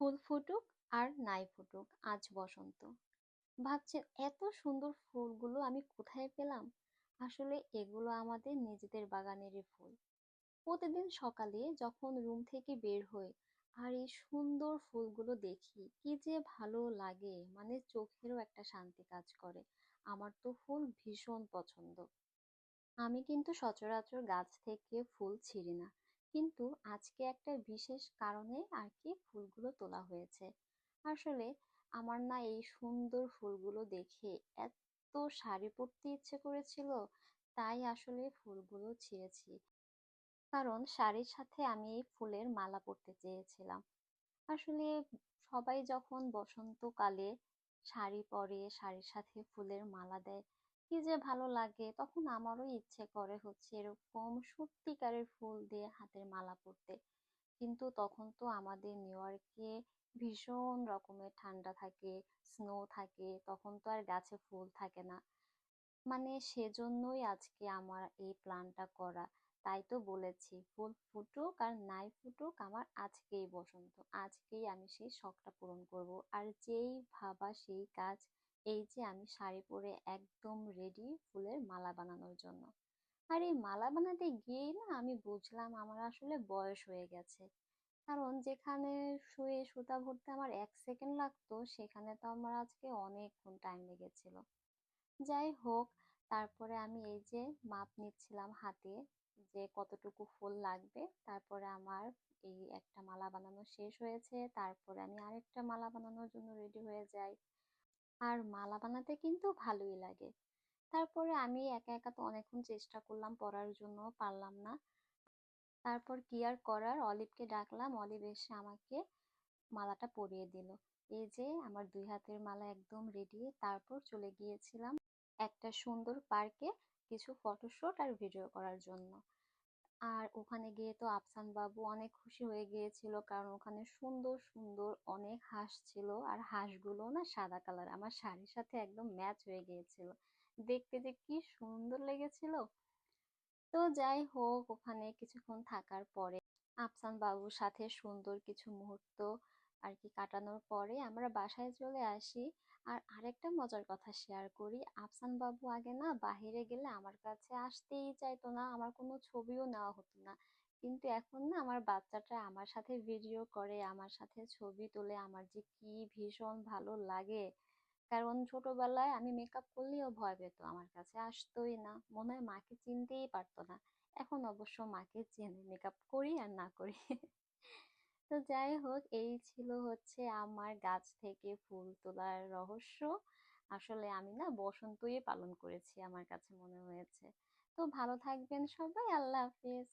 ফুল ফুটুক আর নাই ফুটুক, আজ বসন্ত। ভাবছেন এত সুন্দর ফুলগুলো আমি কোথায় পেলাম? আসলে এগুলো আমাদের নিজেদের বাগানেরই ফুল। প্রতিদিন সকালে যখন রুম থেকে বের হই আর এই সুন্দর ফুলগুলো দেখি, কি যে ভালো লাগে, মানে চোখেরও একটা শান্তি কাজ করে। আমার তো ফুল ভীষণ পছন্দ। আমি কিন্তু সচরাচর গাছ থেকে ফুল ছিঁড়ি না, কিন্তু আজকে একটা বিশেষ কারণে আর কি ফুলগুলো তোলা হয়েছে। আসলে আমার না এই সুন্দর ফুলগুলো দেখে এত শাড়ি পরতে ইচ্ছে করেছিল, তাই আসলে ফুলগুলো ছিঁড়েছি। কারণ শাড়ির সাথে আমি এই ফুলের মালা পরতে চেয়েছিলাম। আসলে সবাই যখন বসন্তকালে শাড়ি পরে, শাড়ির সাথে ফুলের মালা দেয়, কি যে ভালো লাগে, তখন আমারও ইচ্ছে করে হচ্ছে এরকম সত্যিকারের ফুল দিয়ে হাতের মালা পরতে। কিন্তু তখন তো আমাদের নিউ ইয়র্কে ভীষণ রকমের ঠান্ডা থাকে, স্নো থাকে, তখন তো আর গাছে ফুল থাকে না। মানে সেজন্যই আজকে আমার এই প্ল্যানটা করা। তাই তো বলেছি, ফুল ফুটুক আর নাই ফুটুক, আমার আজকেই বসন্ত, আজকেই আমি সেই শখটা পূরণ করব। আর যেই ভাবা সেই কাজ, এই যে আমি শাড়ি পরে একদম রেডি ফুলের মালা বানানোর জন্য। আর এই মালা বানাতে গিয়েই না আমি বুঝলাম আমার আসলে বয়স হয়ে গেছে। কারণ যেখানে শুয়ে সুতা ভরতে আমার 1 সেকেন্ড লাগতো, সেখানে তো আমার আজকে অনেকক্ষণ টাইম লেগেছিল। যাই হোক, তারপরে আমি এই যে মাপ নিচ্ছিলাম হাতে যে কতটুকু ফুল লাগবে। তারপরে আমার এই একটা মালা বানানো শেষ হয়েছে, তারপরে আমি আরেকটা মালা বানানোর জন্য রেডি হয়ে যাই। আর মালা বানাতে কিন্তু ভালোই লাগে। তারপরে আমি একা একা তো অনেকক্ষণ চেষ্টা করলাম পরার জন্য, পারলাম না। তারপর কি আর করার, অলিভকে ডাকলাম, অলিভ এসে আমাকে মালাটা পরিয়ে দিল। এই যে আমার 2 হাতের মালা একদম রেডি। তারপর চলে গিয়েছিলাম একটা সুন্দর পার্কে কিছু ফটোশুট আর ভিডিও করার জন্য। আর ওখানে গিয়ে তো আফসান বাবু অনেক খুশি হয়ে গিয়েছিল, কারণ ওখানে সুন্দর সুন্দর অনেক হাঁস ছিল, আর হাঁসগুলো না সাদা কালার, আমার শাড়ির সাথে একদম ম্যাচ হয়ে গিয়েছিল। দেখতে যে কি সুন্দর লেগেছিল। তো যাই হোক, ওখানে কিছুক্ষণ থাকার পরে আফসান বাবুর সাথে সুন্দর কিছু মুহূর্ত আর কি কাটানোর পরে আমরা বাসায় চলে আসি। আর আরেকটা মজার কথা শেয়ার করি, আফসান বাবু আগে না বাহিরে গেলে আমার কাছে আসতেই চাইতো না, আমার কোনো ছবিও নেওয়া হতো না। কিন্তু এখন না আমার বাচ্চাটা আমার সাথে ভিডিও করে, আমার সাথে ছবি তোলে, আমার যে কি ভীষণ ভালো লাগে। কারণ ছোটবেলায় আমি মেকআপ করলেও ভয় পেত, আমার কাছে আসতোই না, মনে হয় মাকে চিনতেই পারতো না। এখন অবশ্য মাকে চেনে, মেকআপ করি আর না করি। তো যাই হোক, এই ছিল হচ্ছে আমার গাছ থেকে ফুল তোলার রহস্য। আসলে আমি না বসন্তই পালন করেছি, আমার কাছে মনে হয়েছে। তো ভালো থাকবেন সবাই, আল্লাহ হাফেজ।